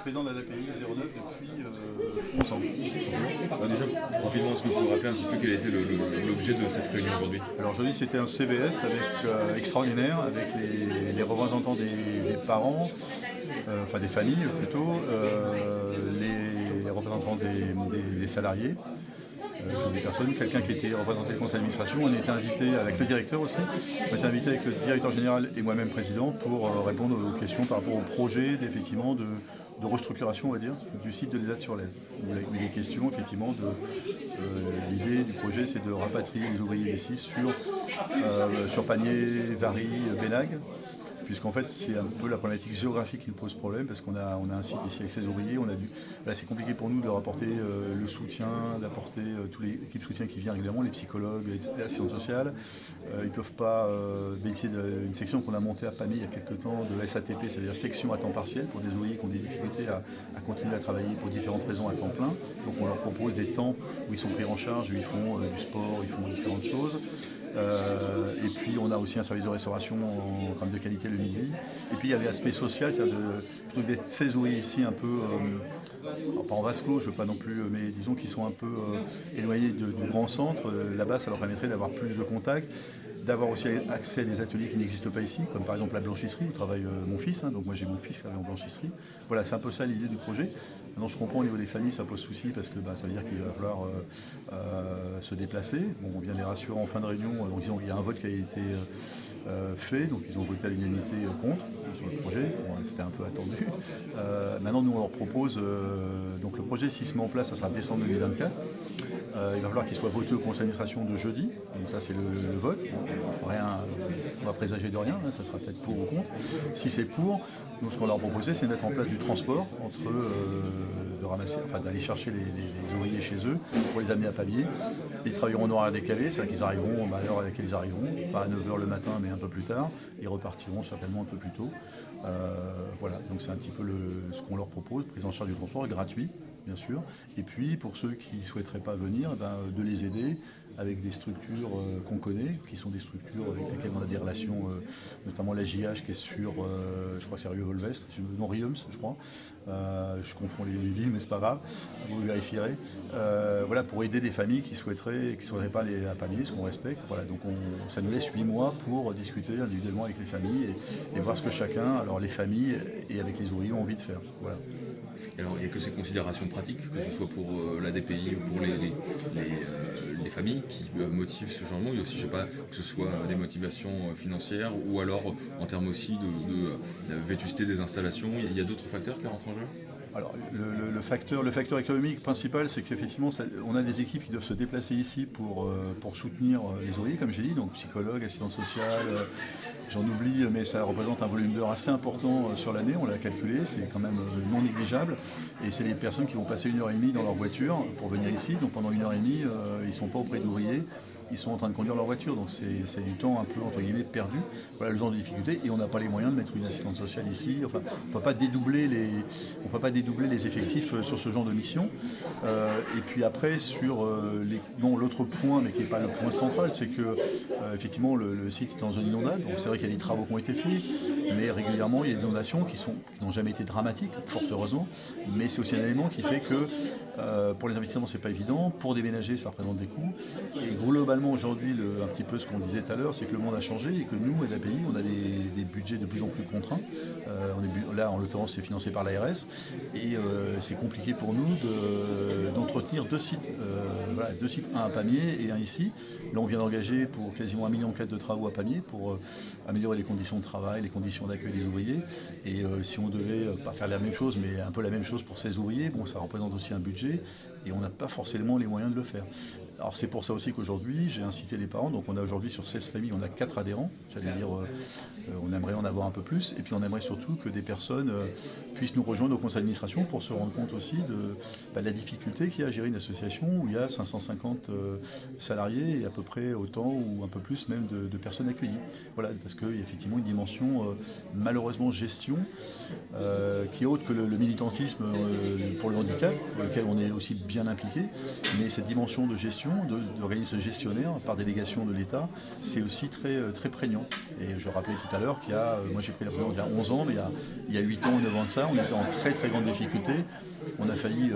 président de la DPI 09 depuis 11 ans. Alors déjà, rapidement, est-ce que vous pouvez rappeler un petit peu quel était l'objet de cette réunion aujourd'hui? Alors aujourd'hui c'était un CVS extraordinaire avec les représentants des parents, enfin des familles plutôt, les représentants des salariés. Des personnes, quelqu'un qui était représenté le conseil d'administration, on était invité avec le directeur aussi, on était invité avec le directeur général et moi-même président pour répondre aux questions par rapport au projet effectivement de restructuration, on va dire, du site de l'ESAT-sur-Lèze. Il est question effectivement l'idée du projet, c'est de rapatrier les ouvriers des CIS sur Pamiers, Vary, Bénague. Puisqu'en fait c'est un peu la problématique géographique qui nous pose problème, parce qu'on a un site ici avec 16 ouvriers, c'est compliqué pour nous de rapporter le soutien, d'apporter tous les équipes de soutien qui viennent régulièrement, les psychologues, l'assistance sociale. Ils ne peuvent pas bénéficier d'une section qu'on a montée à Pamiers il y a quelques temps, de SATP, c'est-à-dire section à temps partiel, pour des ouvriers qui ont des difficultés à continuer à travailler pour différentes raisons à temps plein. Donc on leur propose des temps où ils sont pris en charge, où ils font du sport, ils font différentes choses. Et puis on a aussi un service de restauration en termes de qualité le midi. Et puis il y a l'aspect social, c'est-à-dire plutôt que d'être 16 ouvriers ici un peu, pas en vase clos, je ne veux pas non plus, mais disons qu'ils sont un peu éloignés du grand centre. Là-bas, ça leur permettrait d'avoir plus de contacts, d'avoir aussi accès à des ateliers qui n'existent pas ici, comme par exemple la blanchisserie où travaille mon fils, donc moi j'ai mon fils qui travaille en blanchisserie. Voilà, c'est un peu ça l'idée du projet. Maintenant je comprends au niveau des familles, ça pose souci parce que ça veut dire qu'il va falloir se déplacer. Bon, on vient les rassurer en fin de réunion, donc il y a un vote qui a été fait, donc ils ont voté à l'unanimité contre sur le projet, bon, c'était un peu attendu. Maintenant nous on leur propose, donc le projet s'il se met en place, ça sera décembre 2024. Il va falloir qu'il soit voté au conseil d'administration de jeudi, donc ça c'est le vote. Rien, on va présager de rien, ça sera peut-être pour ou contre. Si c'est pour, nous ce qu'on leur a proposé c'est de mettre en place du transport entre d'aller chercher les ouvriers chez eux pour les amener à Pamiers. Ils travailleront en horaire décalé, c'est-à-dire qu'ils arriveront à l'heure à laquelle ils arriveront, pas à 9h le matin mais un peu plus tard. Ils repartiront certainement un peu plus tôt. Voilà, donc c'est un petit peu ce qu'on leur propose, prise en charge du transport gratuit, bien sûr. Et puis pour ceux qui ne souhaiteraient pas venir, de les aider avec des structures qu'on connaît, qui sont des structures avec lesquelles on a des relations, notamment la JH qui est sur, je crois que c'est Rieux-Volvest, non Riums, je crois. Je confonds les villes, mais c'est pas grave, vous vérifierez. Voilà, pour aider des familles qui ne souhaiteraient pas aller à Pamiers, ce qu'on respecte. Voilà, donc ça nous laisse 8 mois pour discuter individuellement avec les familles et voir ce que chacun, alors les familles et avec les ouvriers ont envie de faire. Voilà. Alors, il n'y a que ces considérations pratiques, que ce soit pour la DPI ou pour les familles qui motivent ce changement. Il y a aussi, je sais pas, que ce soit des motivations financières ou alors en termes aussi de vétusté des installations. Il y a d'autres facteurs qui rentrent en jeu? Alors, le facteur économique principal, c'est qu'effectivement, on a des équipes qui doivent se déplacer ici pour soutenir les ouvriers, comme j'ai dit, donc psychologues, assistants sociales, j'en oublie, mais ça représente un volume d'heures assez important sur l'année, on l'a calculé, c'est quand même non négligeable. Et c'est des personnes qui vont passer 1h30 dans leur voiture pour venir ici, donc pendant 1h30, ils ne sont pas auprès d'ouvriers. Ils sont en train de conduire leur voiture, donc c'est du temps un peu entre guillemets perdu. Voilà le genre de difficulté, et on n'a pas les moyens de mettre une assistante sociale ici. Enfin, on ne peut pas dédoubler les effectifs sur ce genre de mission. Et puis après sur l'autre point, mais qui n'est pas le point central, c'est que effectivement le site est en zone inondable. Donc c'est vrai qu'il y a des travaux qui ont été faits, mais régulièrement il y a des inondations qui n'ont jamais été dramatiques, fort heureusement. Mais c'est aussi un élément qui fait que pour les investissements c'est pas évident, pour déménager ça représente des coûts. Et globalement aujourd'hui, un petit peu ce qu'on disait tout à l'heure, c'est que le monde a changé et que nous, à l'API, on a des budgets de plus en plus contraints. Là, en l'occurrence, c'est financé par l'ARS et c'est compliqué pour nous d'entretenir deux sites. Deux sites, un à Pamiers et un ici. Là, on vient d'engager pour quasiment 1,4 million de travaux à Pamiers pour améliorer les conditions de travail, les conditions d'accueil des ouvriers. Et si on devait pas faire la même chose, mais un peu la même chose pour 16 ouvriers, bon, ça représente aussi un budget et on n'a pas forcément les moyens de le faire. Alors c'est pour ça aussi qu'aujourd'hui j'ai incité les parents, donc on a aujourd'hui sur 16 familles, on a 4 adhérents, j'allais dire on aimerait en avoir un peu plus, et puis on aimerait surtout que des personnes puissent nous rejoindre au conseil d'administration pour se rendre compte aussi de la difficulté qu'il y a à gérer une association où il y a 550 salariés et à peu près autant ou un peu plus même de personnes accueillies. Voilà, parce qu'il y a effectivement une dimension malheureusement gestion qui est autre que le militantisme pour le handicap, pour lequel on est aussi bien impliqué, mais cette dimension de gestion gestion, d'organismes gestionnaires par délégation de l'État, c'est aussi très prégnant. Et je rappelais tout à l'heure moi j'ai pris la présidence il y a 11 ans, mais il y a 8 ans ou 9 ans de ça, on était en très grande difficulté. On a failli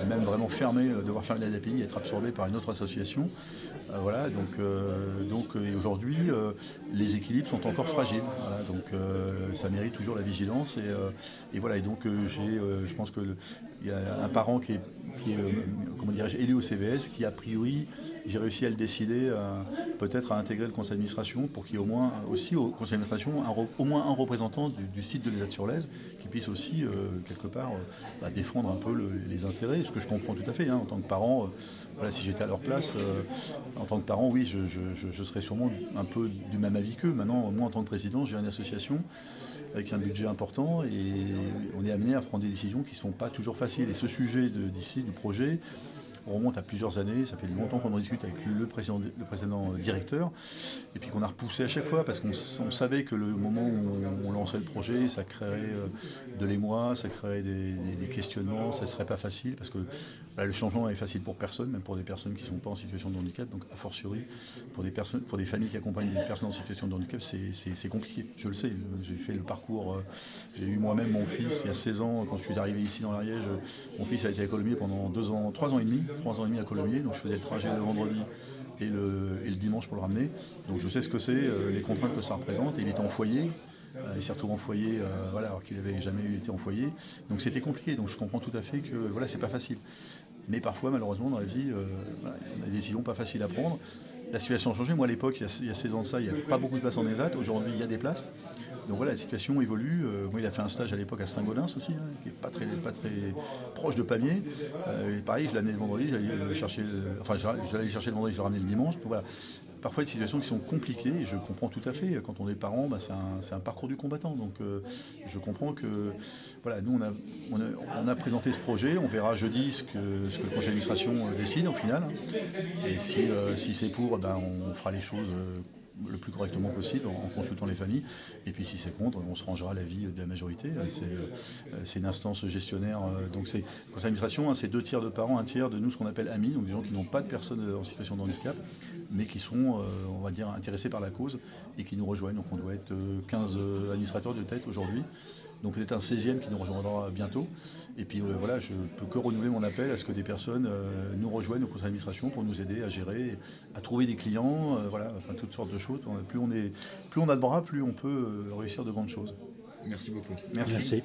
même vraiment devoir fermer la DAPI et être absorbé par une autre association. Voilà, et aujourd'hui, les équilibres sont encore fragiles. Voilà, donc ça mérite toujours la vigilance. Et voilà, et donc je pense qu'il y a un parent qui est élu au CVS, qui a priori, j'ai réussi à le décider, peut-être à intégrer le conseil d'administration pour qu'il y ait au moins aussi au conseil d'administration au moins un représentant du site de l'ESAT-sur-Lèze qui puisse aussi quelque part défendre un peu les intérêts, ce que je comprends tout à fait en tant que parent. Voilà, si j'étais à leur place, en tant que parent, oui, je serais sûrement un peu du même avis qu'eux. Maintenant, moi en tant que président, j'ai une association avec un budget important et on est amené à prendre des décisions qui ne sont pas toujours faciles. Et ce sujet du projet, on remonte à plusieurs années, ça fait longtemps qu'on en discute avec le précédent directeur, et puis qu'on a repoussé à chaque fois, parce qu'on savait que le moment où on lançait le projet, ça créerait de l'émoi, ça créerait des questionnements, ça ne serait pas facile, parce que le changement est facile pour personne, même pour des personnes qui ne sont pas en situation de handicap, donc a fortiori, pour des familles qui accompagnent des personnes en situation de handicap, c'est compliqué, je le sais, j'ai fait le parcours, j'ai eu moi-même mon fils il y a 16 ans, quand je suis arrivé ici dans l'Ariège, mon fils a été à Colomiers pendant 3 ans et demi à Colomiers, donc je faisais le trajet le vendredi et le dimanche pour le ramener. Donc je sais ce que c'est, les contraintes que ça représente. Et il était en foyer, il s'est retrouvé en foyer alors qu'il n'avait jamais été en foyer. Donc c'était compliqué, donc je comprends tout à fait que c'est pas facile. Mais parfois, malheureusement, dans la vie, on a des décisions pas faciles à prendre. La situation a changé. Moi, à l'époque, il y a 16 ans de ça, il n'y avait pas beaucoup de places en ESAT. Aujourd'hui, il y a des places. Donc voilà, la situation évolue. Moi, il a fait un stage à l'époque à Saint-Gaudens aussi, qui n'est pas très proche de Pamiers. Et pareil, je l'amenais le vendredi, j'allais le chercher le vendredi, je le ramenais le dimanche. Donc voilà, parfois des situations qui sont compliquées, et je comprends tout à fait. Quand on est parent, c'est un parcours du combattant. Donc je comprends que nous on a présenté ce projet, on verra jeudi ce que le conseil d'administration décide en finale. Et si c'est pour, on fera les choses le plus correctement possible en consultant les familles. Et puis si c'est contre, on se rangera à l'avis de la majorité. C'est une instance gestionnaire. Donc c'est le conseil d'administration, c'est 2 tiers de parents, 1 tiers de nous, ce qu'on appelle amis, donc des gens qui n'ont pas de personnes en situation de handicap, mais qui sont, on va dire, intéressés par la cause et qui nous rejoignent. Donc on doit être 15 administrateurs de tête aujourd'hui. Donc peut-être un 16e qui nous rejoindra bientôt. Et puis je ne peux que renouveler mon appel à ce que des personnes nous rejoignent au conseil d'administration pour nous aider à gérer, à trouver des clients, toutes sortes de choses. Plus on a de bras, plus on peut réussir de grandes choses. Merci beaucoup. Merci.